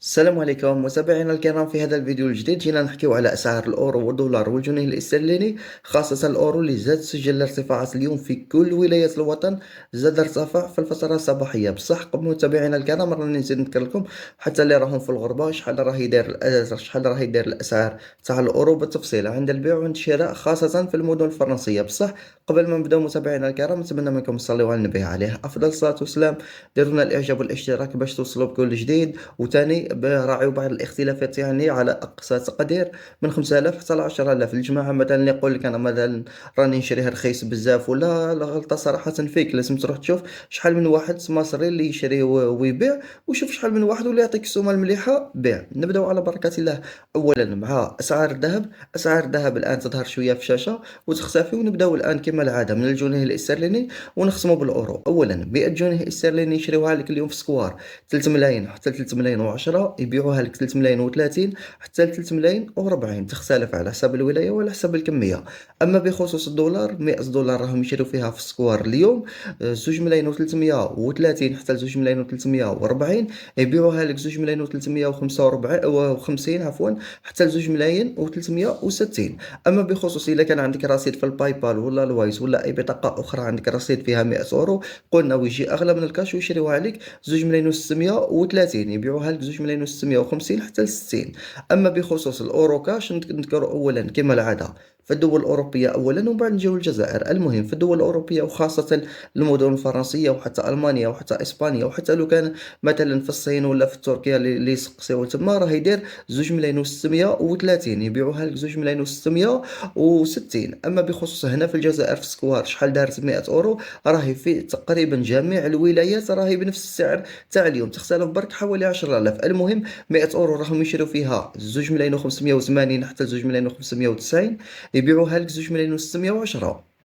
السلام عليكم متابعينا الكرام. في هذا الفيديو الجديد جينا نحكيو على أسعار الأورو والدولار والجنيه الاسترليني، خاصة الأورو اللي زاد سجل ارتفاعات اليوم في كل ولايات الوطن. زاد ارتفاع في الفترة الصباحية، بصح قبل متابعينا الكرام راني نزيد نذكر لكم حتى اللي راهم في الغربة شحال راهي داير الأسعار تاع الأورو بالتفصيل عند البيع وعند الشراء، خاصة في المدن الفرنسية. بصح قبل ما نبداو متابعينا الكرام نتمنى منكم تصليوا على النبي عليه أفضل الصلاة والسلام. ديروا لنا الإعجاب والاشتراك باش توصلوا بكل جديد، وتاني راعيوا بعض الاختلافات يعني على أقصى تقدير من 5000 حتى ل 10000. الجماعة مثلا اللي يقول لك أنا مثلا راني نشريه رخيص بزاف، ولا لا غلطة صراحة فيك. لازم تروح تشوف شحال من واحد مصري اللي يشري ويبيع، وشوف شحال من واحد واللي يعطيك السومة المليحة بيع. نبداو على بركة الله أولا مع أسعار الذهب. أسعار الذهب الآن تظهر شوية في الشاشة وتختفي، ونبداو الآن كما العادة من الجنيه الاسترليني ونختموا بالأورو. أولا 100 جنيه استرليني يشريوها لك اليوم في سكوار 3 ملايين حتى 3 ملايين و10، يبيعوها لك 3 ملايين و30 حتى 3 ملايين و40، تختلف على حسب الولاية وعلى حسب الكمية. أما بخصوص الدولار، 100 دولار راهم يشريو فيها في السكوار اليوم 2 ملايين و330 حتى 2 ملايين و340، يبيعوها لك 2 ملايين و345 عفوا حتى 2 ملايين و360. أما بخصوص إذا كان عندك رصيد في الباي بال ولا الوايز ولا أي بطاقة أخرى عندك رصيد فيها 100 أورو، قلنا ويجي أغلى من الكاش ويشريوها عليك 2 ملايين و630، يبيعوها لك 2 ملايين و650 حتى ل60. أما بخصوص الأورو كاش نذكر أولا كما العادة في الدول الأوروبية أولا، ومن بعد نجيو الجزائر. المهم في الدول الأوروبية وخاصة المدن الفرنسية وحتى ألمانيا وحتى إسبانيا، وحتى لو كان مثلا في الصين ولا في تركيا اللي يسقسيو تما، راه يدير 2 ملايين و630، يبيعوها لك 2 ملايين و660. أما بخصوص هنا في الجزائر في سكوار شحال دارت 100 أورو، راهي في تقريبا جميع الولايات راهي بنفس السعر تاع اليوم، تختلف برك حوالي 10000. المهم 100 أورو راهم يشريو فيها 2 ملايين و580 حتى 2 ملايين و590، يبيعوها لك 2 ملايين و610.